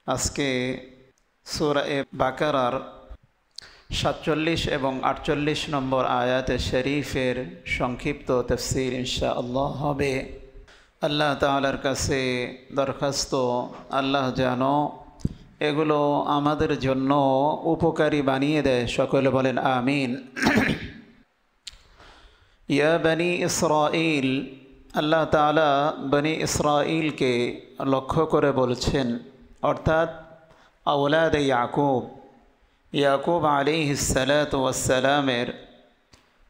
আজকে সূরা বাকারার ৪৭ এবং ৪৮ নম্বর আয়াতে শরীফের সংক্ষিপ্ত তাফসীর ইনশাআল্লাহ হবে। আল্লাহ তাআলার কাছে দরখাস্ত, আল্লাহ যেন এগুলো আমাদের জন্য উপকারী বানিয়ে দেয়। সকলে বলেন আমিন। ইয়া বনি ইসরাঈল, আল্লাহ তাআলা বনি ইসরাঈলকে লক্ষ্য করে বলছেন, অর্থাৎ আওলাদ ইয়াকুব আলাইহিস সালাতু ওয়াস সালামের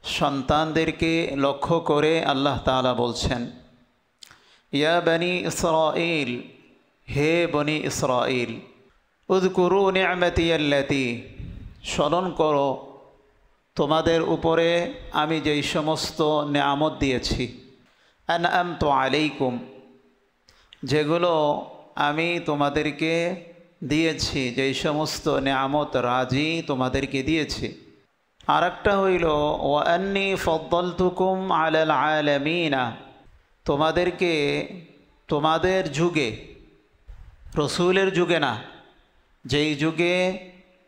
সন্তানদেরকে লক্ষ্য করে আল্লাহ তাআলা বলছেন, ইয়া বনি ইসরাঈল, হে বনি ইসরাঈল, উযকুরু নি'মাতি আল্লাতী, স্মরণ করো তোমাদের উপরে আমি যেই সমস্ত নেয়ামত দিয়েছি, আনআমতু আলাইকুম, যেগুলো আমি তোমাদেরকে দিয়েছি, যেই সমস্ত নেয়ামত রাজি তোমাদেরকে দিয়েছি। আর একটা হইল ওয়া আন্নী ফাদ্দালতুকুম আলাল আলামিনা, তোমাদেরকে তোমাদের যুগে, রসুলের যুগে না, যেই যুগে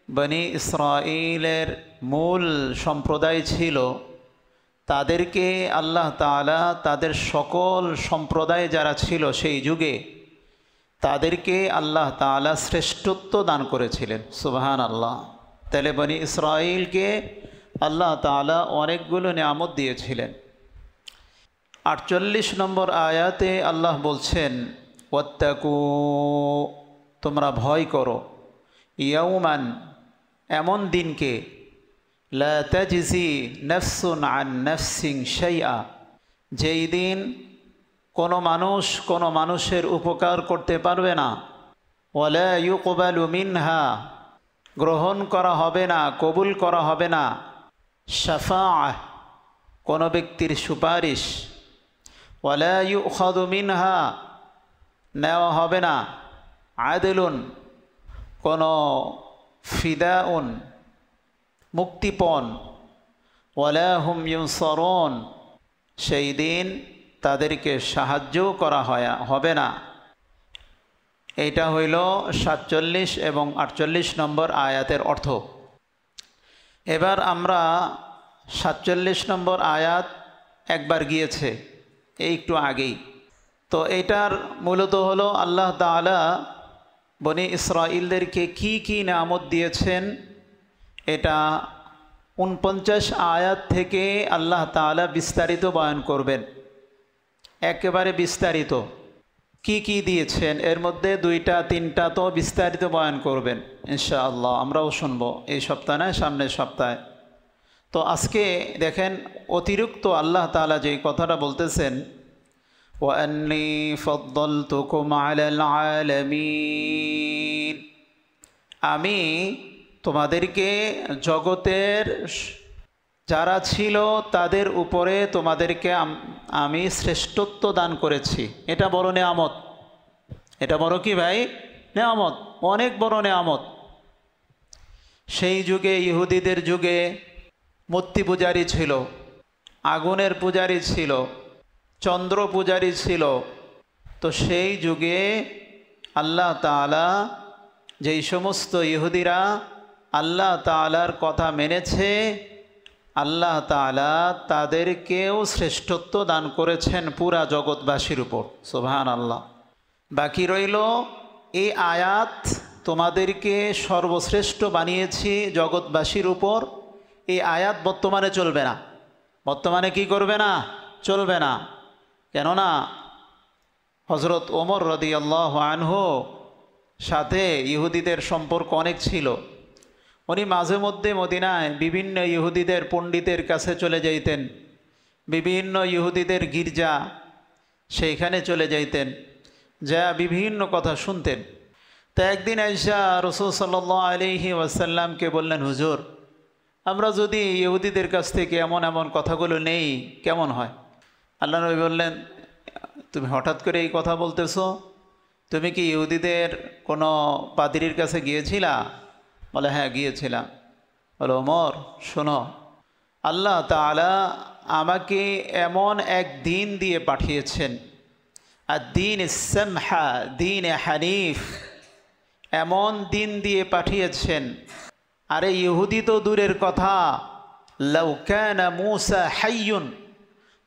বনি ইসরাঈলের মূল সম্প্রদায় ছিল, তাদেরকে আল্লাহ তাআলা তাদের সকল সম্প্রদায় যারা ছিল সেই যুগে তাদেরকে আল্লাহ তাআলা শ্রেষ্ঠত্ব দান করেছিলেন। সুবহানাল্লাহ। তাহলে বনি ইসরাঈলকে আল্লাহ তাআলা অনেকগুলো নিয়ামত দিয়েছিলেন। ৪৮ নম্বর আয়াতে আল্লাহ বলছেন, ওয়াত্তাকু, তোমরা ভয় করো, ইয়াউমান, এমন দিনকে, লা তাজজি নাফসুন আন নাফসিন শাইআ, যেই দিন কোনো মানুষ কোনো মানুষের উপকার করতে পারবে না, ওয়ালা ইউকবালু মিনহা, গ্রহণ করা হবে না, কবুল করা হবে না, শাফাআহ, কোনো ব্যক্তির সুপারিশ, ওয়ালা ইউখাযু মিনহা, নেওয়া হবে না, আদলুন, কোনো ফিদাউন, মুক্তিপণ, ওয়ালা হুম ইউনসারুন, সেই দিন তাদেরকে সাহায্যও করা হবে না। এইটা হইল ৪৭ এবং ৪৮ নম্বর আয়াতের অর্থ। এবার আমরা ৪৭ নম্বর আয়াত একবার গিয়েছে এই একটু আগেই, তো এটার মূলত হলো আল্লাহ তাআলা বনি ইসরাঈলদেরকে কি কি নিয়ামত দিয়েছেন, এটা ৪৯ আয়াত থেকে আল্লাহ তাআলা বিস্তারিত বয়ান করবেন, একেবারে বিস্তারিত কি কি দিয়েছেন। এর মধ্যে ২টা ৩টা তো বিস্তারিত বয়ান করবেন ইনশাআল্লাহ, আমরাও শুনবো এই সপ্তাহে নয়, সামনের সপ্তাহে। তো আজকে দেখেন অতিরিক্ত আল্লাহ তাআলা যেই কথাটা বলতেছেন, ওয়া আন্নী ফাদ্দালতুকুম আলাল আলামিন, আমি তোমাদেরকে জগতের যারা ছিল তাদের উপরে তোমাদেরকে আমি শ্রেষ্ঠত্ব দান করেছি। এটা বড় নেয়ামত, এটা বড় কি ভাই? নেয়ামত, অনেক বড় নেয়ামত। সেই যুগে, ইহুদিদের যুগে মূর্তি পূজারী ছিল, আগুনের পূজারী ছিল, চন্দ্র পূজারী ছিল। তো সেই যুগে আল্লাহ তাআলা যেই সমস্ত ইহুদিরা আল্লাহ তাআলার কথা মেনেছে, আল্লাহ তাআলা তাদেরকেও শ্রেষ্ঠত্ব দান করেছেন পুরা জগৎবাসীর উপর। সুবহানাল্লাহ। বাকি রইল এই আয়াত, তোমাদেরকে সর্বশ্রেষ্ঠ বানিয়েছি জগৎবাসীর উপর। এই আয়াত বর্তমানে চলবে না, বর্তমানে কি করবে না? চলবে না। কেননা হযরত ওমর রাদিয়াল্লাহু আনহু সাথে ইহুদিদের সম্পর্ক অনেক ছিল। উনি মাঝে মধ্যে মদিনায় বিভিন্ন ইহুদিদের পণ্ডিতের কাছে চলে যাইতেন, বিভিন্ন ইহুদিদের গির্জা, সেইখানে চলে যাইতেন, যা বিভিন্ন কথা শুনতেন। তো একদিন আয়েশা রাসূল সাল্লাল্লাহু আলাইহি ওয়াসাল্লামকে বললেন, হুজুর, আমরা যদি ইহুদিদের কাছ থেকে এমন এমন কথাগুলো নেই কেমন হয়? আল্লাহ নবী বললেন, তুমি হঠাৎ করে এই কথা বলতেছো? তুমি কি ইহুদিদের কোনো পাদ্রীর কাছে গিয়েছিলা? বলে, হ্যাঁ গিয়েছিলাম। বলো, ওমর শোনো, আল্লাহ তাআলা আমাকে এমন এক দিন দিয়ে পাঠিয়েছেন, আর দিন সামহা, দিন হানিফ, এমন দিন দিয়ে পাঠিয়েছেন। আরে ইহুদি তো দূরের কথা, লাউ কানা মূসা হাইয়ুন,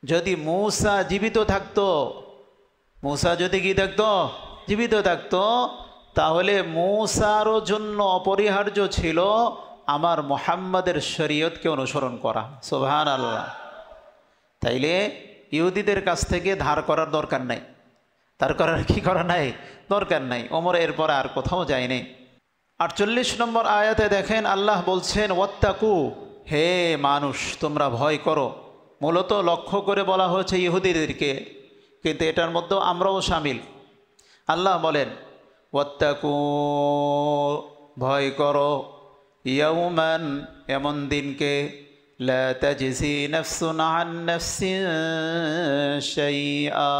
যদি মূসা জীবিত থাকতো, মূসা যদি কি থাকতো, জীবিত থাকতো, তাহলে মূসারও জন্য অপরিহার্য ছিল আমার মুহাম্মাদের শরীয়তকে অনুসরণ করা। সুবহানাল্লাহ। তাইলে ইহুদিদের কাছ থেকে ধার করার দরকার নাই, ধার করার কি করা নাই, দরকার নাই। ওমর এরপর আর কোথাও যায়নি। 48 নম্বর আয়াতে দেখেন আল্লাহ বলছেন ওয়াত্তাকু, হে মানুষ তোমরা ভয় করো। মূলত লক্ষ্য করে বলা হয়েছে ইহুদিদেরকে, কিন্তু এটার মধ্যেও আমরাও শামিল। আল্লাহ বলেন ওয়াত্তাকু, ভয় করো, ইয়াউমান, এমন দিনকে, লা তাজজি নাফসুন আন নাফসিন শাইআ,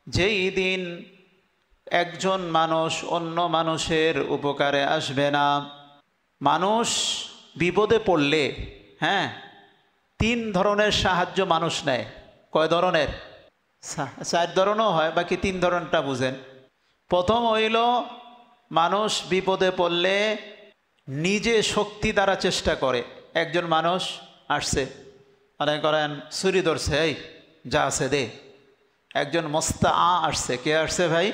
যেই দিন একজন মানুষ অন্য মানুষের উপকারে আসবে না। মানুষ বিপদে পড়লে, হ্যাঁ, 3 ধরনের সাহায্য মানুষ নেয়। কয় ধরনের? 4 ধরনও হয়, বাকি 3 ধরনটা বুঝেন। প্রথম হইল মানুষ বিপদে পড়লে নিজে শক্তি দ্বারা চেষ্টা করে। একজন মানুষ আসছে, মনে করেন ছুরি ধরছে, এই যা আছে দে। একজন মস্তা আসছে, কে আসছে ভাই?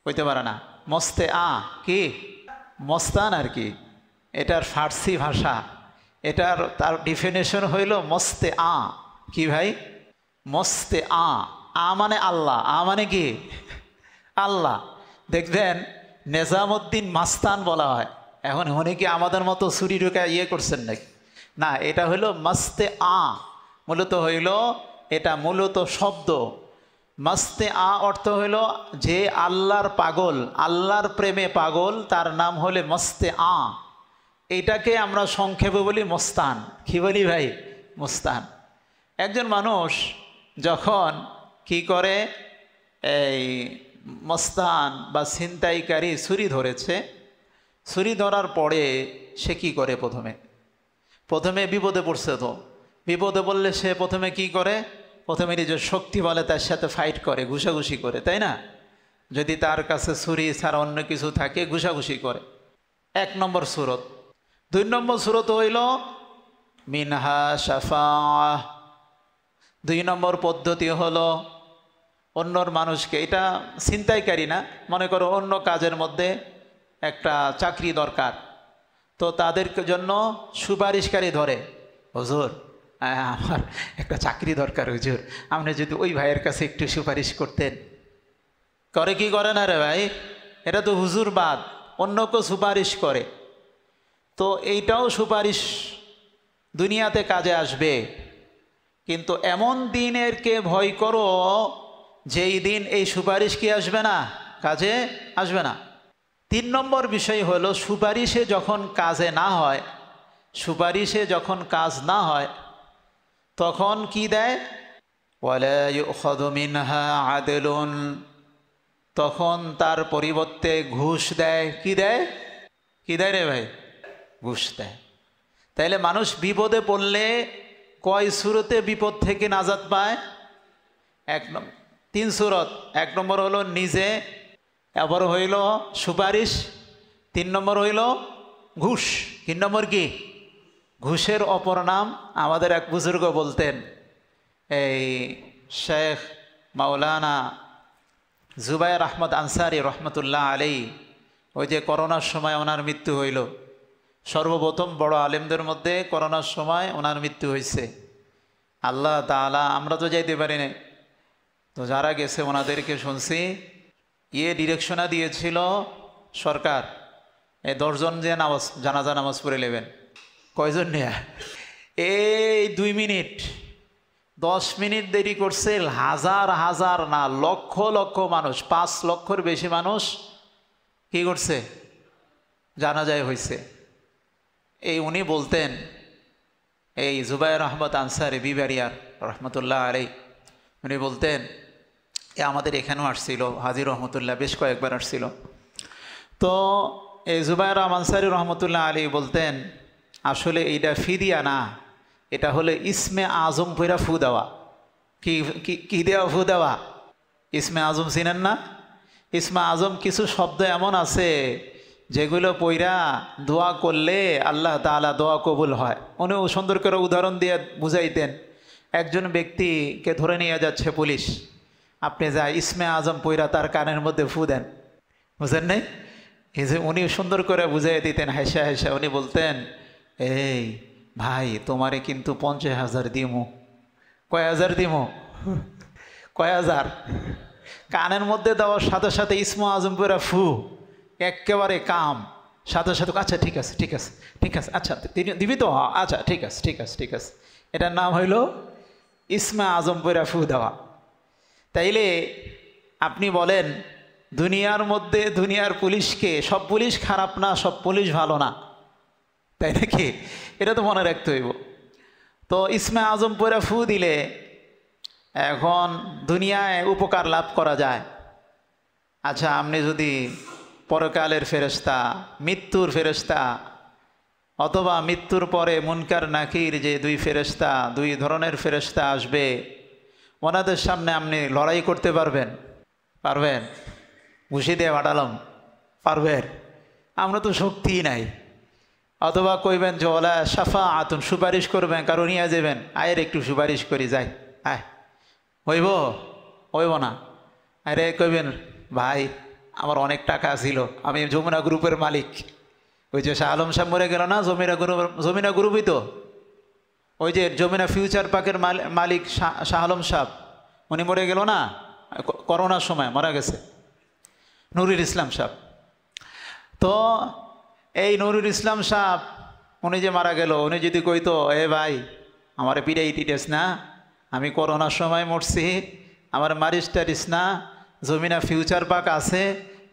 হইতে পারে না, মস্তে কি মস্তান আর কি, এটার ফার্সি ভাষা, এটার তার ডিফিনেশন হইল মস্তে কি ভাই? মস্তে মানে আল্লাহ, মানে কি আল্লাহ। দেখবেন নেজামুদ্দিন মাস্তান বলা হয়। এখন উনি কি আমাদের মতো ছুরি ঢুকা করছেন নাকি? না, এটা হইল মস্তে মূলত হইল, এটা মূলত শব্দ। মস্তে অর্থ হইল যে আল্লাহর পাগল, আল্লাহর প্রেমে পাগল, তার নাম হলে মস্তে এইটাকে আমরা সংক্ষেপে বলি মস্তান। কি বলি ভাই? মস্তান। একজন মানুষ যখন কি করে, এই মস্তান বা ছিনতাইকারী ছুরি ধরেছে, ছুরি ধরার পরে সে কি করে? প্রথমে বিপদে পড়ছে। তো বিপদে পড়লে সে প্রথমে কি করে? প্রথমে নিজের শক্তি বলে তার সাথে ফাইট করে, ঘুষাঘুষি করে, তাই না? যদি তার কাছে ছুরি ছাড়া অন্য কিছু থাকে, ঘুষাঘুষি করে। 1 নম্বর সূরত। 2 নম্বর সূরত হইল মিনহা শাফাআহ। 2 নম্বর পদ্ধতি হলো অন্যর মানুষকে, এটা ছিনতাইকারী না, মনে করো অন্য কাজের মধ্যে একটা চাকরি দরকার, তো তাদের জন্য সুপারিশকারী ধরে। হুজুর, আমার একটা চাকরি দরকার, হুজুর আপনি যদি ওই ভাইয়ের কাছে একটু সুপারিশ করতেন। করে কি করে না রে ভাই? এটা তো হুজুরবাদ, অন্যকে সুপারিশ করে। তো এইটাও সুপারিশ দুনিয়াতে কাজে আসবে, কিন্তু এমন দিনেরকে ভয় করো যেই দিন এই সুপারিশ কি আসবে না, কাজে আসবে না। 3 নম্বর বিষয় হলো সুপারিশে যখন কাজে না হয়, সুপারিশে যখন কাজ না হয় তখন কি দেয়? ওয়ালা ইউখাযু মিনহা আদলুন, তখন তার পরিবর্তে ঘুষ দেয়। কি দেয়? কি দেয় রে ভাই? ঘুষ দেয়। তাইলে মানুষ বিপদে পড়লে কয় সূরতে বিপদ থেকে নাজাত পায়? 3 সূরত। 1 নম্বর হলো নিজে, এবার হইল সুপারিশ, 3 নম্বর হইল ঘুষ। 3 নম্বর কি? ঘুষের অপর নাম, আমাদের এক বুজুর্গ বলতেন, এই শেখ মাওলানা জুবায়ের আহমদ আনসারি রহমতুল্লাহ আলাই, ওই যে করোনার সময় ওনার মৃত্যু হইল, সর্বপ্রথম বড় আলেমদের মধ্যে করোনার সময় ওনার মৃত্যু হয়েছে। আল্লাহ তাআলা, আমরা তো যাইতে পারি না, তো যারা গেছে ওনাদেরকে শুনছি, ডিরেকশনা দিয়েছিল সরকার, এই 10 জন যে জানাজা নামাজ পড়ে নেবেন। কয়জন নিয়ে? এই 2 মিনিট 10 মিনিট দেরি করছে, হাজার হাজার না লক্ষ লক্ষ মানুষ, 5 লক্ষর বেশি মানুষ কি করছে? জানাজায় হয়েছে। এই উনি বলতেন, এই জুবায়ের আহমদ আনসারি বিবারিয়ার রহমতুল্লাহ আলাই, উনি বলতেন, আমাদের এখানেও আসছিল হাজির রহমতুল্লাহ, বেশ কয়েকবার আসছিল। তো এই জুবায়ের আনসারি রহমতুল্লাহ আলী বলতেন, আসলে এইটা ফিদিয়া না, এটা হলে ইসমে আজম পইরা ফু দেওয়া। কি দেওয়া? ফু দেওয়া। ইসমে আজম চিনেন না? ইসমে আজম কিছু শব্দ এমন আছে যেগুলো পইরা দোয়া করলে আল্লাহ তাআলা দোয়া কবুল হয়। উনিও সুন্দর করে উদাহরণ দিয়ে বুঝাইতেন। একজন ব্যক্তিকে ধরে নিয়ে যাচ্ছে পুলিশ, আপনি যা ইসমে আজম পইরা তার কানের মধ্যে ফু দেন, বুঝেন নাই? এই যে উনি সুন্দর করে বুঝাই দিতেন হাসা হাসা। উনি বলতেন, এই ভাই তোমারে কিন্তু 50,000 দিমু। কয় হাজার দিমু? কয় হাজার? কানের মধ্যে দেওয়ার সাথে সাথে ইসমে আজম পইরা ফু, একেবারে কাম। সাথে সাথে আচ্ছা ঠিক আছে ঠিক আছে ঠিক আছে, আচ্ছা দিবি তো, আচ্ছা ঠিক আছে ঠিক আছে ঠিক আছে। এটার নাম হইল ইসমে আজম পইরা ফু দেওয়া। তাইলে আপনি বলেন, দুনিয়ার মধ্যে দুনিয়ার পুলিশকে, সব পুলিশ খারাপ না, সব পুলিশ ভালো না, তাই নাকি? এটা তো মনে রাখতে হইব। তো ইসমে আজম পইরা ফু দিলে এখন দুনিয়ায় উপকার লাভ করা যায়। আচ্ছা, আপনি যদি পরকালের ফেরেশতা, মৃত্যুর ফেরেশতা, অথবা মৃত্যুর পরে মুনকার নাকির যে দুই ফেরেশতা, দুই ধরনের ফেরেশতা আসবে, ওনাদের সামনে আপনি লড়াই করতে পারবেন? পারবেন? ঘুষি দিয়ে বাটালাম, পারবেন? আমরা তো শক্তিই নাই। অথবা কইবেন যে ওলা সাফা আতুন, সুপারিশ করবেন, কারণ নিয়ে যাবেন, আয়ের একটু সুপারিশ করি যাই, আয়, হইব? হইব না। আরে কইবেন, ভাই আমার অনেক টাকা ছিল, আমি যমুনা গ্রুপের মালিক। ওই যে শাহ আলম সাহেব মরে গেল না, জমিনা গ্রুপই তো, ওই যে যমুনা ফিউচার পার্কের মালিক শাহ আলম সাহেব, উনি মরে গেল না, করোনার সময় মারা গেছে, নুরুল ইসলাম সাহেব। তো এই নুরুল ইসলাম সাহেব উনি যে মারা গেল, উনি যদি কইতো, এ ভাই আমার পিড়াই টিটেস না, আমি করোনার সময় মরছি, আমার মারিস টারিস না, জমিনা ফিউচার পার্ক আছে,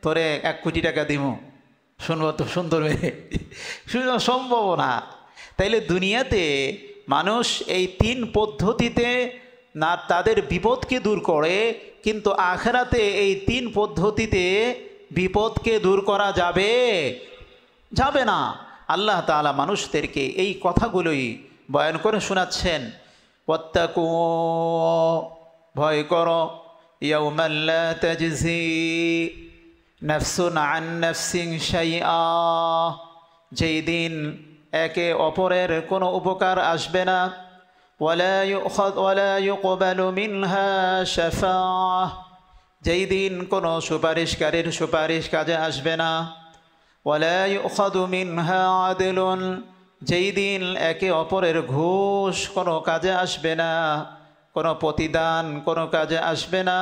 তোরে 1 কোটি টাকা দিব, শুনবো তো সুন্দর মেয়ে? শুনবো সম্ভব না। তাইলে দুনিয়াতে মানুষ এই 3 পদ্ধতিতে না তাদের বিপদকে দূর করে, কিন্তু আখিরাতে এই 3 পদ্ধতিতে বিপদকে দূর করা যাবে? যাবে না। আল্লাহ তাআলা মানুষদেরকে এই কথাগুলোই বয়ান করে শোনাচ্ছেন। ওয়াত্তাকু, ভয় করো, ইয়াউমান লা তাজজি নাফসুন আন নাফসিন শাইআ, যেই দিন একে অপরের কোনো উপকার আসবে না। ওয়ালা ইউকবালু মিনহা শাফাআহ, যেই দিন কোনো সুপারিশকারীর সুপারিশ কাজে আসবে না। ওয়ালা ইউখাযু মিনহা আদলুন, যেই দিন একে অপরের ঘুষ কোনো কাজে আসবে না, কোনো প্রতিদান কোনো কাজে আসবে না।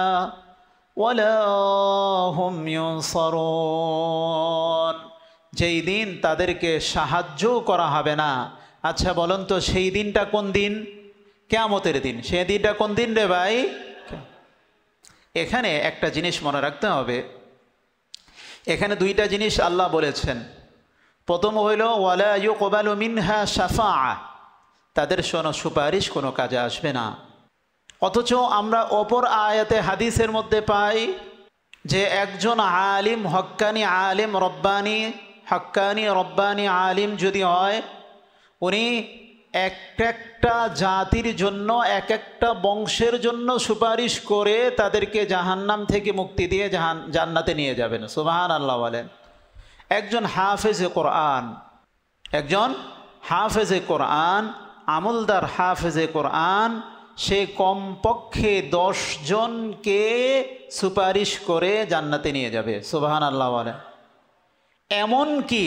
ওয়ালা হুম ইউনসারুন, যেই দিন তাদেরকে সাহায্য করা হবে না। আচ্ছা বলুন তো, সেই দিনটা কোন দিন? কিয়ামতের দিন। সেই দিনটা কোন দিন রে ভাই? এখানে একটা জিনিস মনে রাখতে হবে, এখানে 2টা জিনিস আল্লাহ বলেছেন। প্রথম হইল ওয়ালা ইউকবালু মিনহা শাফাআ, তাদের সুপারিশ কোনো কাজে আসবে না। অথচ আমরা অপর আয়াতে হাদিসের মধ্যে পাই যে একজন আলিম, হক্কানি আলিম, রব্বানি, হক্কানি রব্বানি আলিম যদি হয়, উনি একটা জাতির জন্য, এক একটা বংশের জন্য সুপারিশ করে তাদেরকে জাহান্নাম থেকে মুক্তি দিয়ে জান্নাতে নিয়ে যাবেন। সুবহানাল্লাহ বলেন। একজন হাফেজে কোরআন, একজন হাফেজে কোরআন, আমলদার হাফেজে কোরআন, সে কমপক্ষে 10 জনকে সুপারিশ করে জান্নাতে নিয়ে যাবে। সুবহানাল্লাহ বলেন। এমন কি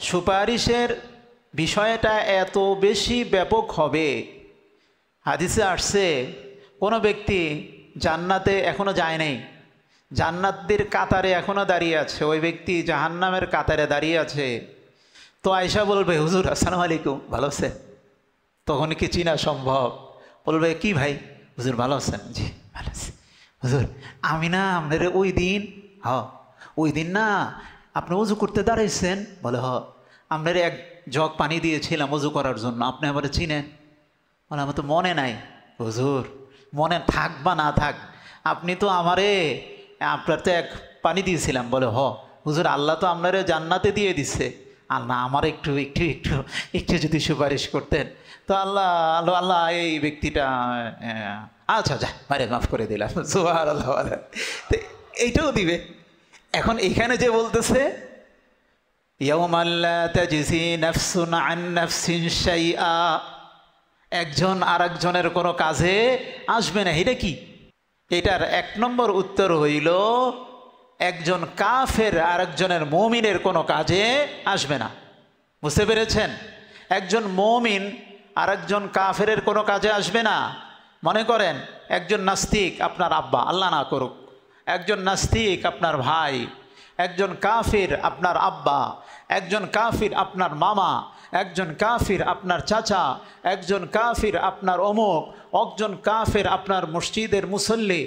সুপারিশের বিষয়টা এত বেশি ব্যাপক হবে, হাদিসে আসছে কোনো ব্যক্তি জান্নাতে এখনো যায় নাই, জান্নাতদের কাতারে এখনো দাঁড়িয়ে আছে, ওই ব্যক্তি জাহান্নামের কাতারে দাঁড়িয়ে আছে। তো আয়েশা বলবে, হুজুর আসসালামু আলাইকুম, ভালো আছেন? তখন কি চিনা সম্ভব? বলবে, কি ভাই? হুজুর ভালো আছেন? জি ভালো আছি। হুজুর আমি না আপনার ওই দিন, ওই দিন না আপনি উজু করতে দাঁড়াইছেন? বলে, আপনার 1 জগ পানি দিয়েছিলাম উজু করার জন্য, আপনি আমার চিনেন? বলে, আমার তো মনে নাই। হুজুর মনে থাক বা না থাক, আপনি তো আমারে, আপনার তো 1 পানি দিয়েছিলাম। বলে, হুজুর আল্লাহ তো আপনারে জান্নাতে দিয়ে দিচ্ছে, আল্লাহ আমার একটু একটু একটু একটু যদি সুপারিশ করতেন। তো আল্লাহ এই ব্যক্তিটা, আচ্ছা যা মারে মাফ করে দিলাম। সুবহানাল্লাহ। এইটাও দিবে। এখন এখানে যে বলতেছে ইয়াউমা লা তাজজি নাফসুন আন নাফসিন শাইআ, একজন আরেকজনের কোনো কাজে আসবে না। এটা কি? এটার এক নম্বর উত্তর হইল একজন কাফের আরেকজনের মুমিনের কোনো কাজে আসবে না। বুঝতে পেরেছেন? একজন মুমিন আরেকজন কাফেরের কোনো কাজে আসবে না। মনে করেন একজন নাস্তিক আপনার আব্বা, আল্লাহ না করুক, একজন নাস্তিক আপনার ভাই, একজন কাফির আপনার আব্বা, একজন কাফির আপনার মামা, একজন কাফির আপনার চাচা, একজন কাফির আপনার অমুক, একজন কাফির আপনার মসজিদের মুসল্লি।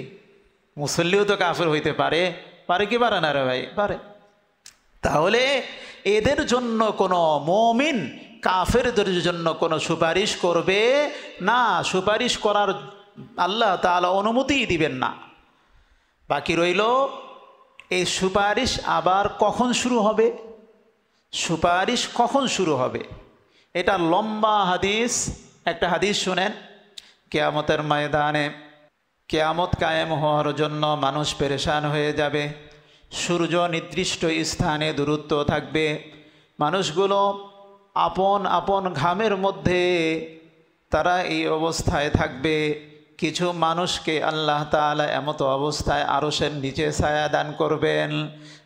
মুসল্লিও তো কাফির হইতে পারে, পারে কি পারে না রে ভাই? পারে। তাহলে এদের জন্য কোনো মুমিন কাফেরদের জন্য কোনো সুপারিশ করবে না, সুপারিশ করার আল্লাহ তাআলা অনুমতিই দিবেন না। বাকি রইল এই সুপারিশ আবার কখন শুরু হবে? সুপারিশ কখন শুরু হবে? এটা লম্বা হাদিস। একটা হাদিস শুনেন, কিয়ামতের ময়দানে কিয়ামত কায়েম হওয়ার জন্য মানুষ পেরেশান হয়ে যাবে। সূর্য নির্দিষ্ট স্থানে দূরত্ব থাকবে। মানুষগুলো আপন আপন ঘামের মধ্যে তারা এই অবস্থায় থাকবে। কিছু মানুষকে আল্লাহ তাআলা এমতো অবস্থায় আরশের নিচে ছায়া দান করবেন,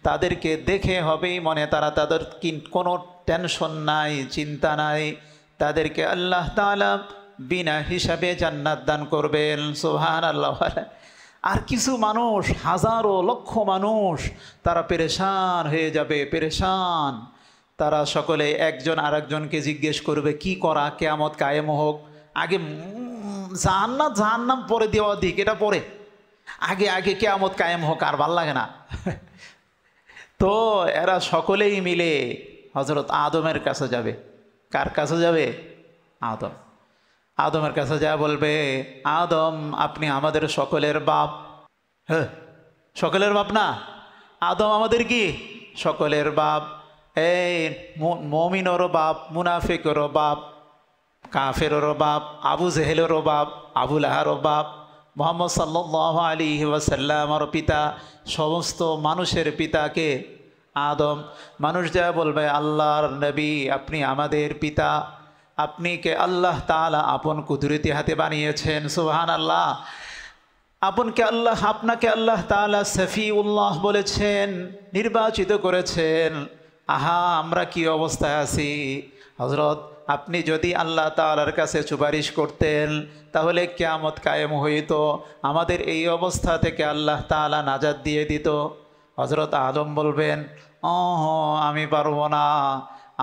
তাদেরকে দেখে হবেই মনে তাদের কোনো টেনশন নাই, চিন্তা নাই। তাদেরকে আল্লাহ তাআলা বিনা হিসাবে জান্নাত দান করবেন। সুবহানাল্লাহ। আর কিছু মানুষ, হাজারো লক্ষ মানুষ, তারা পেরেশান হয়ে যাবে, পেরেশান। তারা সকলে একজন আরেকজনকে জিজ্ঞেস করবে কি করা, কিয়ামত কায়েম হোক, আগে জান্নাত জাহান্নাম পরে দেওয়া দিক, এটা পরে, আগে আগে কিয়ামত কায়েম হোক, আর ভাল লাগে না। তো এরা সকলেই মিলে হযরত আদমের কাছে যাবে। কার কাছে যাবে? আদম। আদমের কাছে যা বলবে, আদম আপনি আমাদের সকলের বাপ। হ্যাঁ, সকলের বাপ না? আদম আমাদের কি? সকলের বাপ। এই মুমিনেরও বাপ, মুনাফিকেরও বাপ, কাফেরেরও বাপ, আবু জেহেলেরও বাপ, আবু লাহাবেরও বাপ, মুহাম্মদ সাল্লাল্লাহু আলাইহি ওয়াসাল্লামের পিতা, সমস্ত মানুষের পিতাকে আদম। মানুষ যা বলবে, আল্লাহর নবী আপনি আমাদের পিতা, আপনি কে আল্লাহ তাআলা আপন কুদরতি হাতে বানিয়েছেন। সুবহানাল্লাহ। আপনাকে আল্লাহ তাআলা সফিউল্লাহ বলেছেন, নির্বাচিত করেছেন। আহা, আমরা কি অবস্থায় আছি হযরত! আপনি যদি আল্লাহ তাআলার কাছে সুপারিশ করতেন তাহলে কিয়ামত কায়েম হইত, আমাদের এই অবস্থা থেকে আল্লাহ তাআলা নাজাত দিয়ে দিত। হযরত আদম বলবেন, আমি পারবো না,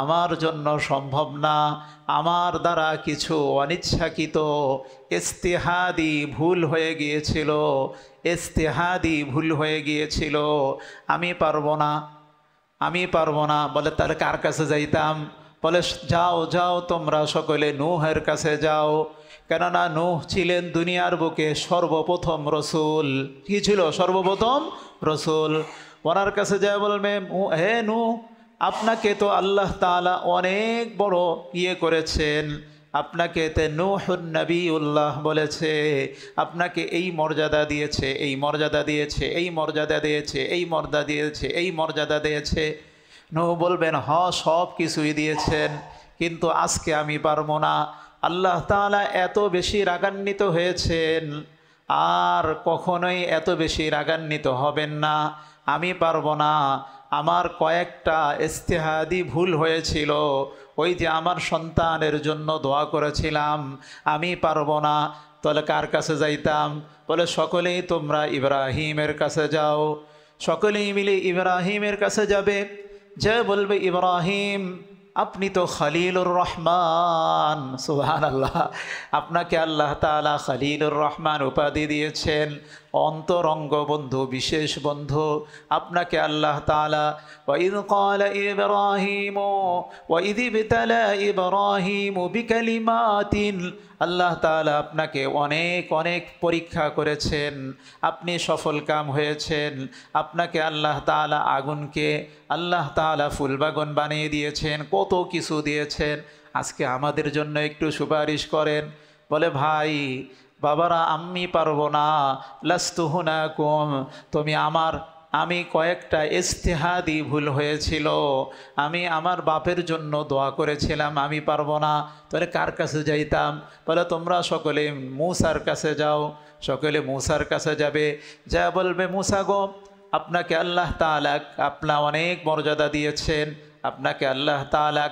আমার জন্য সম্ভব না, আমার দ্বারা কিছু অনিচ্ছাকৃত ইজতিহাদি ভুল হয়ে গিয়েছিল, ইজতিহাদি ভুল হয়ে গিয়েছিল, আমি পারবো না, আমি পারবো না। বলে তাহলে কার কাছে যাইতাম? বলে যাও যাও তোমরা সকলে নূহের কাছে যাও, কেননা নূহ ছিলেন দুনিয়ার বুকে সর্বপ্রথম রসুল। কি ছিল? সর্বপ্রথম রসুল। ওনার কাছে যায় বলবে, হে নূহ, আপনাকে তো আল্লাহ তাআলা অনেক বড় করেছেন, আপনাকে তে নূহুন নবিউল্লাহ বলেছে, আপনাকে এই মর্যাদা দিয়েছে, এই মর্যাদা দিয়েছে, এই মর্যাদা দিয়েছে, এই মর্যাদা দিয়েছে, এই মর্যাদা দিয়েছে। নূহ বলবেন, সব কিছুই দিয়েছেন, কিন্তু আজকে আমি পারবো না। আল্লাহ তাআলা এত বেশি রাগান্বিত হয়েছেন, আর কখনোই এত বেশি রাগান্বিত হবেন না, আমি পারবো না। আমার কয়েকটা ইজতিহাদি ভুল হয়েছিল, ওই যে আমার সন্তানের জন্য দোয়া করেছিলাম, আমি পারবো না। তাহলে কার কাছে যাইতাম? বলে সকলেই তোমরা ইব্রাহিমের কাছে যাও। সকলেই মিলে ইব্রাহিমের কাছে যাবে, যে বলবে, ইব্রাহিম আপনি তো খলিলুর রহমান। সুবহানাল্লাহ। আপনাকে আল্লাহ তাআলা খলিলুর রহমান উপাধি দিয়েছেন, অন্তরঙ্গ বন্ধু, বিশেষ বন্ধু। আপনাকে আল্লাহ তাআলা ওয়াইদ ক্বালা ইব্রাহিমু ওয়াইদ ইবতালা ইব্রাহিমু বিকালিমাতিন, আল্লাহ তাআলা আপনাকে অনেক অনেক পরীক্ষা করেছেন, আপনি সফলকাম হয়েছেন। আপনাকে আল্লাহ তাআলা আগুনকে আল্লাহ তাআলা ফুলবাগন বানিয়ে দিয়েছেন, কত কিছু দিয়েছেন। আজকে আমাদের জন্য একটু সুপারিশ করেন। বলে ভাই, বাবারা আমি পারবো না, লাস্তু হুনাকুম, আমি কয়েকটা ইজতিহাদি ভুল হয়েছিল, আমি আমার বাপের জন্য দোয়া করেছিলাম, আমি পারবো না। তাহলে কার কাছে যাইতাম? বলে তোমরা সকলে মূসার কাছে যাও। সকলে মূসার কাছে যাবে, যা বলবে মূসা গো, আপনাকে আল্লাহ তাআলা অনেক মর্যাদা দিয়েছেন, আপনাকে আল্লাহ তাআলা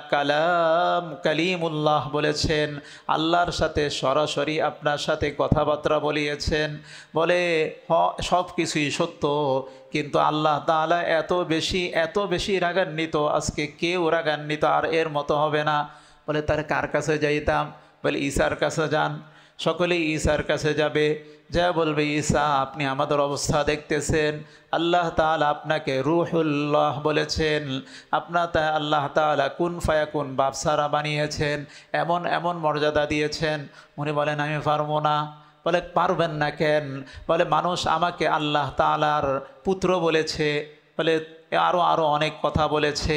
কালিমুল্লাহ বলেছেন, আল্লাহর সাথে সরাসরি আপনার সাথে কথাবার্তা বলিয়েছেন। বলে সব কিছুই সত্য, কিন্তু আল্লাহ তাআলা এত বেশি রাগান্বিত, আজকে কেউ রাগান্বিত আর এর মতো হবে না। বলে তার কার কাছে যাইতাম? বলে ঈসার কাছে যান। সকলেই ঈসার কাছে যাবে, যা বলবে ঈসা আপনি আমাদের অবস্থা দেখতেছেন, আল্লাহ তাআলা আপনাকে রূহুল্লাহ বলেছেন, আল্লাহ তাআলা কুন ফায়াকুন বাপসারা বানিয়েছেন, এমন এমন মর্যাদা দিয়েছেন। উনি বলেন আমি পারবো না। বলে পারবেন না কেন? বলে মানুষ আমাকে আল্লাহ তাআলার পুত্র বলেছে, বলে আরও অনেক কথা বলেছে,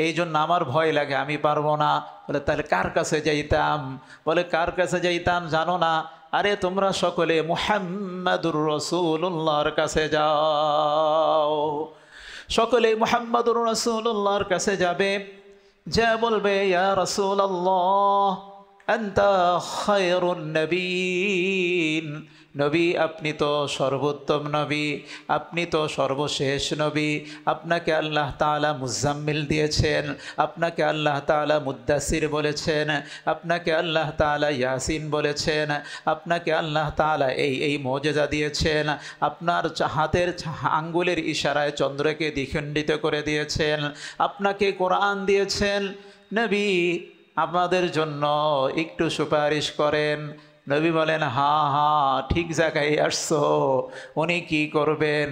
এই জন্য আমার ভয় লাগে, আমি পারবো না। বলে তাহলে কার কাছে যাইতাম? বলে কার কাছে যাইতাম জানো না? আরে তোমরা সকলে মুহাম্মাদুর রাসূলুল্লাহর কাছে যাও। সকলে মুহাম্মাদুর রাসূলুল্লাহর কাছে যাবে, যা বলবে ইয়া রাসূলুল্লাহ আনতা খায়রুন নবীন, নবী আপনি তো সর্বোত্তম নবী, আপনি তো সর্বশেষ নবী, আপনাকে আল্লাহ তাআলা মুজাম্মিল দিয়েছেন, আপনাকে আল্লাহ তাআলা মুদ্দাসির বলেছেন, আপনাকে আল্লাহ তাআলা ইয়াসিন বলেছেন, আপনাকে আল্লাহ তাআলা এই মুজিজা দিয়েছেন, আপনার হাতের আঙ্গুলের ইশারায় চন্দ্রকে দ্বিখণ্ডিত করে দিয়েছেন, আপনাকে কোরআন দিয়েছেন। নবী আমাদের জন্য একটু সুপারিশ করেন। নবী বলেন হ্যাঁ ঠিক জায়গায় আসছো। উনি কি করবেন?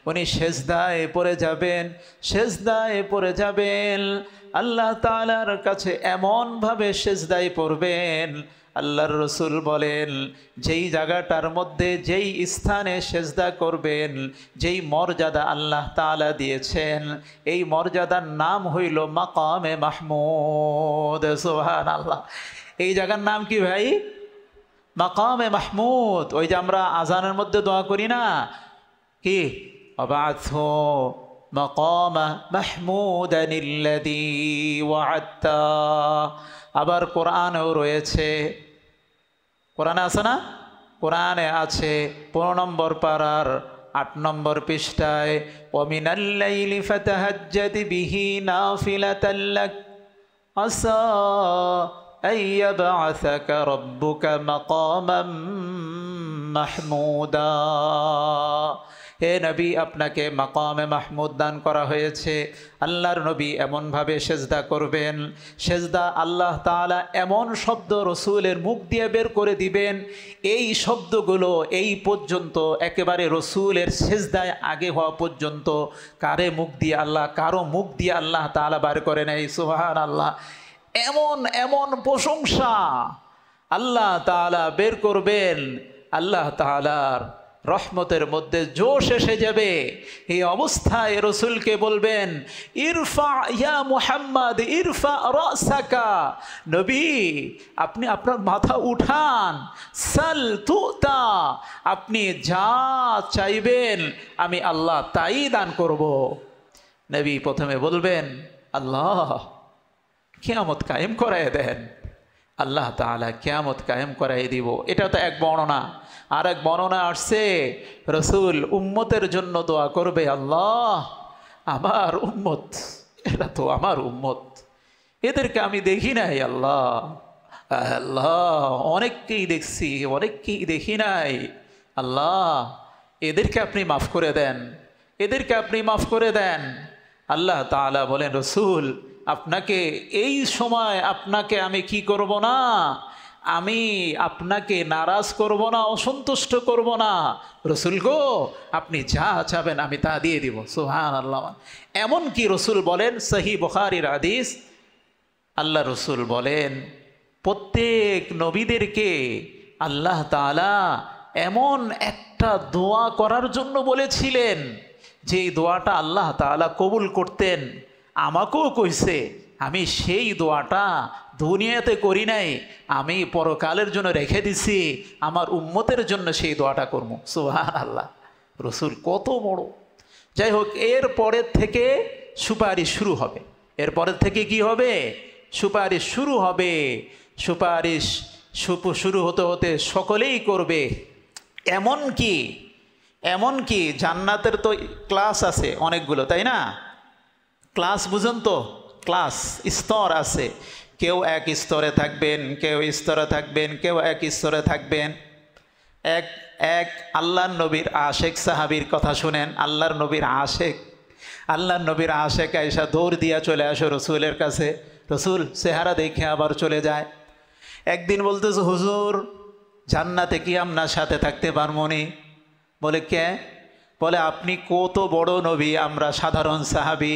উনি সেজদায় পড়ে যাবেন, সেজদায় পড়ে যাবেন, আল্লাহ তাআলার কাছে এমনভাবে সেজদায় পড়বেন। আল্লাহর রসুল বলেন যেই জায়গাটার মধ্যে যেই স্থানে সেজদা করবেন, যেই মর্যাদা আল্লাহ তাআলা দিয়েছেন, এই মর্যাদার নাম হইল মাকামে মাহমুদ। সুবহানাল্লাহ। এই জায়গার নাম কি ভাই? মাকামে মাহমুদ। ওই যে আমরা আজানের মধ্যে দোয়া করি না, কি ওয়াবা'আথহু মাকামা মাহমুদানিল্লাযী ওয়া'আদতা। আবার কোরআনেও রয়েছে, কোরআনে আছে না? কোরআনে আছে 15 নম্বর পারার 8 নম্বর পৃষ্ঠায়, ওয়ামিনাল লাইলি ফাতাহাজ্জাদ বিহি নাফিলাতাল লাক আসা আইয়াবআসাকা রাব্বুকা মাকামান মাহমুদা। হে নবী আপনাকে মাকামে মাহমুদ দান করা হয়েছে। আল্লাহর নবী এমনভাবে সেজদা করবেন, সেজদা আল্লাহ তাআলা এমন শব্দ রসুলের মুখ দিয়ে বের করে দিবেন, এই শব্দগুলো এই পর্যন্ত একেবারে রসুলের সেজদায় আগে হওয়া পর্যন্ত কারো মুখ দিয়ে আল্লাহ তাআলা বার করে নেয়। সুবহানাল্লাহ। এমন এমন প্রশংসা আল্লাহ তাআলা বের করবেন, আল্লাহ তাআলার রহমতের মধ্যে জোশ এসে যাবে। এই অবস্থায় রসুলকে বলবেন ইরফা ইয়া মুহাম্মদ ইরফা রাসাকা, নবী আপনি আপনার মাথা উঠান, সাল তুতা, আপনি যা চাইবেন আমি আল্লাহ তাই দান করব। নবী প্রথমে বলবেন আল্লাহ কিয়ামত কায়েম করায় দেন, আল্লাহ তাআলা কিয়ামত কায়েম করাই দিব। এটা তো এক বর্ণনা। আর এক বর্ণনা আসছে রসুল উম্মতের জন্য দোয়া করবে, আল্লাহ আমার উম্মত, এরা তো আমার উম্মত, এদেরকে আমি দেখি নাই আল্লাহ, আল্লাহ অনেককেই দেখছি অনেককেই দেখি নাই, আল্লাহ এদেরকে আপনি মাফ করে দেন, এদেরকে আপনি মাফ করে দেন। আল্লাহ তাআলা বলেন রসুল আপনাকে এই সময় আপনাকে আমি কি করব না, আমি আপনাকে নারাজ করব না, অসন্তুষ্ট করব না। রসুল গো আপনি যা চাবেন আমি তা দিয়ে দিব। সুবহানাল্লাহ। এমন কি রসুল বলেন, সহিহ বুখারীর হাদিস, আল্লাহ রসুল বলেন প্রত্যেক নবীদেরকে আল্লাহ তাআলা এমন একটা দোয়া করার জন্য বলেছিলেন যে দোয়াটা আল্লাহ তাআলা কবুল করতেন। আমাকেও কইছে আমি সেই দোয়াটা দুনিয়াতে করি নাই, আমি পরকালের জন্য রেখে দিছি, আমার উম্মতের জন্য সেই দোয়াটা করবো। সুবহানাল্লাহ, রসুল কত বড়। যাই হোক, এর পরের থেকে সুপারিশ শুরু হবে। এর পরের থেকে কি হবে? সুপারিশ শুরু হবে। সুপারিশ শুরু হতে হতে সকলেই করবে। এমনকি জান্নাতের তো ক্লাস আছে অনেকগুলো, তাই না? ক্লাস বুঝুন তো, ক্লাস স্তর আছে। কেউ এক স্তরে থাকবেন, কেউ স্তরে থাকবেন, কেউ এক স্তরে থাকবেন। এক আল্লাহর নবীর আশেক সাহাবীর কথা শুনেন। আল্লাহর নবীর আশেক আয়েশা দৌড় দিয়া চলে আসো রসুলের কাছে। রসুল চেহারা দেখে আবার চলে যায়। একদিন বলতেছে, হুজুর জান্নাতে কি আপনার সাথে থাকতে পারবো নি? বলে কে? বলে আপনি কত বড় নবী, আমরা সাধারণ সাহাবী,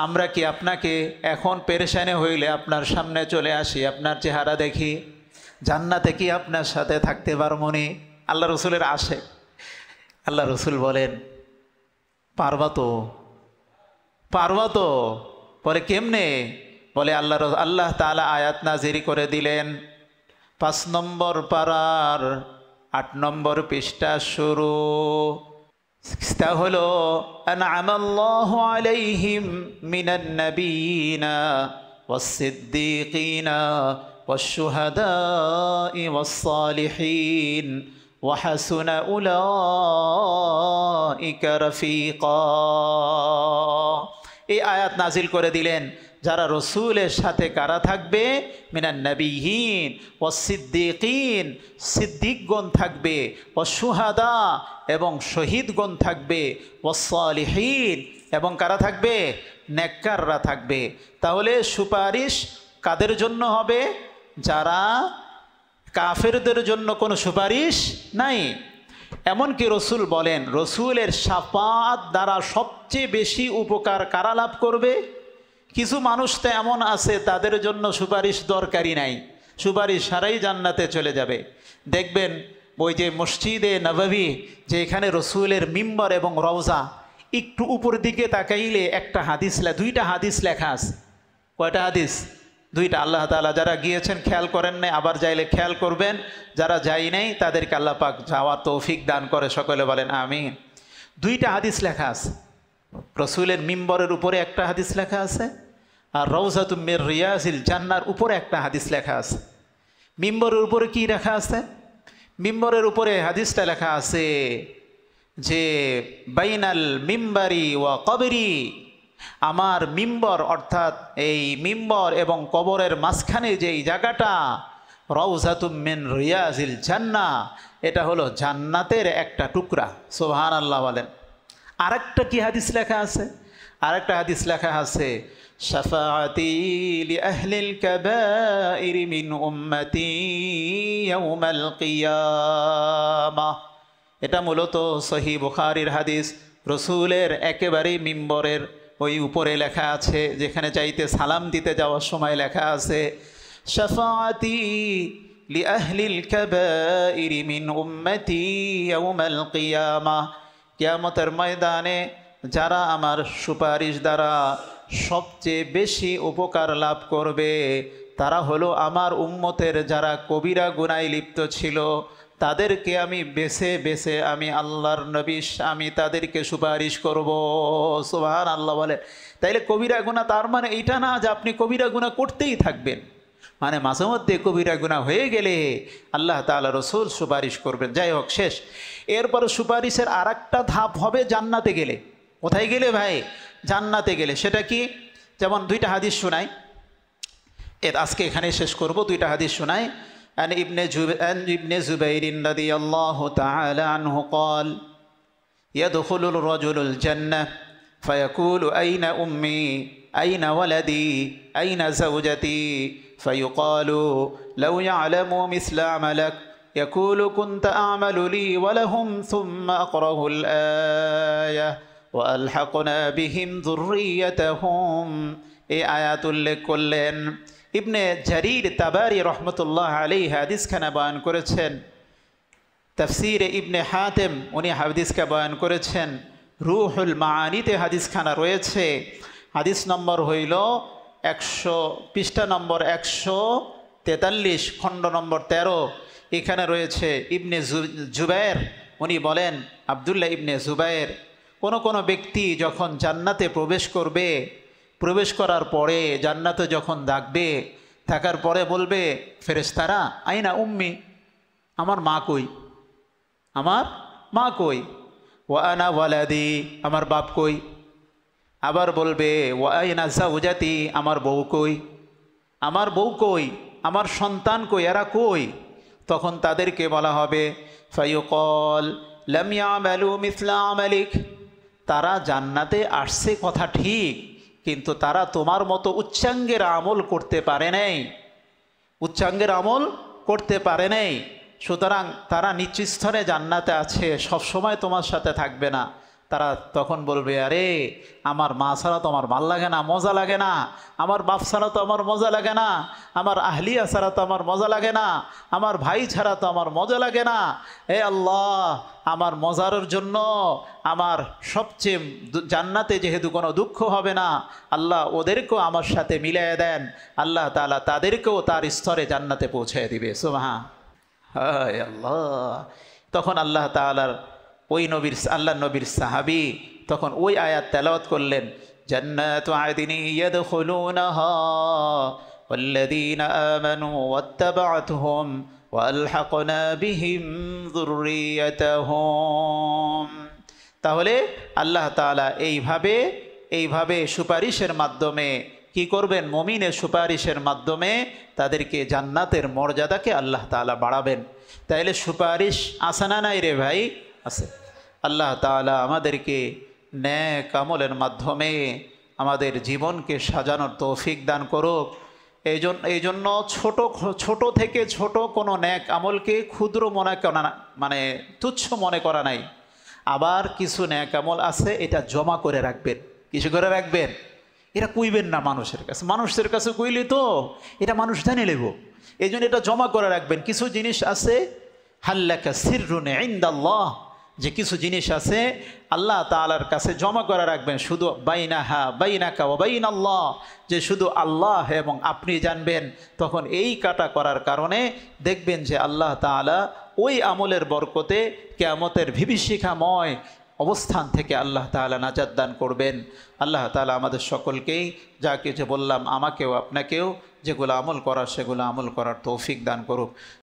আমরা কি আপনাকে এখন পেরেশানি হইলে আপনার সামনে চলে আসি, আপনার চেহারা দেখি, জান্নাতে কি আপনার সাথে থাকতে পারবো নি? আল্লাহ রসুলের আশেক। আল্লাহ রসুল বলেন, পারবা তো? বলে কেমনে? বলে আল্লাহ তাআলা আয়াত নাজিল করে দিলেন। 5 নম্বর পারার 8 নম্বর পৃষ্ঠা শুরু। তা হলো, আনআমাল্লাহু আলাইহিম মিনান নাবিয়িনা ওয়াস-সিদ্দীকিনা ওয়াশ-শুহাদা'i ওয়াস-সালিহিন ওয়া হাসুনা উলাইকা রাফিকা। এই আয়াত নাজিল করে দিলেন, যারা রসুলের সাথে কারা থাকবে? মিনান নাবিয়িন ওয়াস-সিদ্দীকিন, সিদ্দিকগণ থাকবে, ওয়াশ-শুহাদা এবং শহীদগণ থাকবে, ওয়াস-সালিহিন এবং কারা থাকবে? নেককাররা থাকবে। তাহলে সুপারিশ কাদের জন্য হবে? যারা কাফেরদের জন্য কোনো সুপারিশ নাই। এমনকি রসুল বলেন, রসুলের শাফাআত দ্বারা সবচেয়ে বেশি উপকার কারা লাভ করবে? কিছু মানুষ তো এমন আছে তাদের জন্য সুপারিশ দরকারই নাই, সুপারিশ ছাড়াই জান্নাতে চলে যাবে। দেখবেন ওই যে মসজিদে নববী, যে এখানে রসুলের মিম্বর এবং রওজা, একটু উপর দিকে তাকাইলে একটা হাদিস, 2টা হাদিস লেখা আছে। কয়টা হাদিস? 2টা। আল্লাহ তাআলা যারা গিয়েছেন খেয়াল করেন নাই, আবার যাইলে খেয়াল করবেন। যারা যাই নাই তাদেরকে আল্লাহ পাক যাওয়ার তৌফিক দান করে, সকলে বলেন আমিন। 2টা হাদিস লেখা আছে। রসুলের মিম্বরের উপরে একটা হাদিস লেখা আছে, আর রওজাতুম মির রিয়াজিল জান্নার উপরে একটা হাদিস লেখা আছে। মিম্বরের উপরে কি লেখা আছে? মিম্বরের উপরে হাদিসটা লেখা আছে যে বাইনাল মিম্বারি ওয়া কবরি, আমার মিম্বর অর্থাৎ এই মিম্বর এবং কবরের মাঝখানে যেই জায়গাটা, রওজাতুম মিন রিয়াজিল জান্নাহ, এটা হলো জান্নাতের একটা টুকরা। সুবহানাল্লাহ বলেন। আরেকটা কি হাদিস লেখা আছে? আরেকটা হাদিস লেখা আছে, শাফাআতি লি আহলিল কাবাইর মিন উম্মতি ইয়াউমাল কিয়ামাহ। এটা মূলত সহিহ বুখারীর হাদিস। রসুলের একেবারেই মিম্বরের ওই উপরে লেখা আছে, যেখানে চাইতে সালাম দিতে যাওয়ার সময় লেখা আছে, শাফাআতি লি আহলিল কাবাইর মিন উম্মতি ইয়াউমাল কিয়ামাহ। কিয়ামতের ময়দানে যারা আমার সুপারিশ দ্বারা সবচেয়ে বেশি উপকার লাভ করবে, তারা হলো আমার উম্মতের যারা কবিরা গুনায় লিপ্ত ছিল, তাদেরকে আমি বেছে বেছে আমি আল্লাহর নবী আমি তাদেরকে সুপারিশ করব। সুবহানাল্লাহ বলে। তাইলে কবিরা গুনাহ তার মানে এইটা না যে আপনি কবিরা গুনাহ করতেই থাকবেন, মানে মাঝে মধ্যে কবিরা গুনাহ হয়ে গেলে আল্লাহ তাআলা রসুল সুপারিশ করবেন। যাই হোক, শেষ। এরপরে সুপারিশের আরেকটা ধাপ হবে জান্নাতে গেলে। কোথায় গেলে ভাই? জান্নাতে গেলে। সেটা কি? যেমন 2টা হাদিস শোনাই, আজকে এখানে শেষ করব। 2টা হাদিস শোনাই। عن ابن زبير رضي الله تعالى عنه قال يدخل الرجل الجنة فيقول أين أمي أين ولدي أين زوجتي فيقال لو يعلم مثل عملك يقول كنت أعمل لي ولهم ثم أقرأ الآية وألحقنا بهم ذريتهم। এই আয়াত উল্লেখ করলেন। ইবনে জারির তাবারি রহমতুল্লাহ আলাইহি হাদিসখানা বয়ান করেছেন। তাফসিরে ইবনে হাতেম উনি হাদিসকে বয়ান করেছেন। রুহুল মাআনিতে হাদিসখানা রয়েছে। হাদিস নম্বর হইল পৃষ্ঠা নম্বর 143, খণ্ড নম্বর 13, এখানে রয়েছে ইবনে জুবায়ের, উনি বলেন, আবদুল্লাহ ইবনে জুবায়ের, কোনো ব্যক্তি যখন জান্নাতে প্রবেশ করবে, প্রবেশ করার পরে জান্নাতে যখন থাকবে, থাকার পরে বলবে ফেরেশতারা, আইনা উম্মি, আমার মা কই, আমার মা কই, ওয়া আনা ওয়ালাদি, আমার বাপ কই। আবার বলবে ওয়া আইনা জাওজাতি, আমার বউ কই, আমার বউ কই, আমার সন্তান কই, এরা কই? তখন তাদেরকে বলা হবে ফায়ুকল লাম ইয়ামালু মিসলা আমালিক, তারা জান্নাতে আসছে কথা ঠিক, কিন্তু তারা তোমার মতো উচ্চাঙ্গের আমল করতে পারে নাই, উচ্চাঙ্গের আমল করতে পারে নাই, সুতরাং তারা নিচ স্তরে জান্নাতে আছে, সবসময় তোমার সাথে থাকবে না। তারা তখন বলবে, আরে আমার মা ছাড়া তো আমার ভাল লাগে না, মজা লাগে না, আমার বাপ ছাড়া তো আমার মজা লাগে না, আমার আহলিয়া ছাড়া তো আমার মজা লাগে না, আমার ভাই ছাড়া তো আমার মজা লাগে না। হে আল্লাহ, আমার মজার জন্য আমার সবচেয়ে জান্নাতে যেহেতু কোনো দুঃখ হবে না, আল্লাহ ওদেরকেও আমার সাথে মিলিয়ে দেন। আল্লাহ তাআলা তাদেরকেও তার স্তরে জান্নাতে পৌঁছে দিবে। সুবহান হায় আল্লাহ। তখন আল্লাহ তাআলার ওই আল্লাহ নবীর সাহাবী তখন ওই আয়াত তেলাওয়াত করলেন, জান্নাতু আদনি ইয়াদখুলুনাহা ওয়াল্লাযীনা আমানু ওয়াত্তাবা'তুহুম ওয়ালহাকনা বিহিম যুররিয়াতাহুম। তাহলে আল্লাহ তাআলা এইভাবে সুপারিশের মাধ্যমে কি করবেন? মুমিনের সুপারিশের মাধ্যমে তাদেরকে জান্নাতের মর্যাদাকে আল্লাহ তাআলা বাড়াবেন। তাইলে সুপারিশ আছে না নাই রে ভাই? আছে। আল্লাহ তাআলা আমাদেরকে নেক আমলের মাধ্যমে আমাদের জীবনকে সাজানোর তৌফিক দান করুক। এই জন্য ছোট থেকে ছোট কোনো নেক আমলকে ক্ষুদ্র মনে করা, মানে তুচ্ছ মনে করা নাই। আবার কিছু নেক আমল আছে, এটা জমা করে রাখবেন। কিছু করে রাখবেন, এটা কইবেন না মানুষের কাছে। মানুষের কাছে কইলে তো এটা মানুষ জানে নেব, এই জন্য এটা জমা করে রাখবেন। কিছু জিনিস আছে হাল্লাকা সিররুন ইনদাল্লাহ, যে কিছু জিনিস আছে আল্লাহ তাআলার কাছে জমা করে রাখবেন, শুধু বাইনাকা ওয়া বাইনাল্লাহ, যে শুধু আল্লাহ এবং আপনি জানবেন। তখন এই কাটা করার কারণে দেখবেন যে আল্লাহ তাআলা ওই আমলের বরকতে কিয়ামতের বিভীষিকাময় অবস্থান থেকে আল্লাহ তাআলা নাজাত দান করবেন। আল্লাহ তাআলা আমাদের সকলকেই যা কিছু বললাম, আমাকেও আপনাকেও যেগুলো আমল করার সেগুলো আমল করার তৌফিক দান করুক।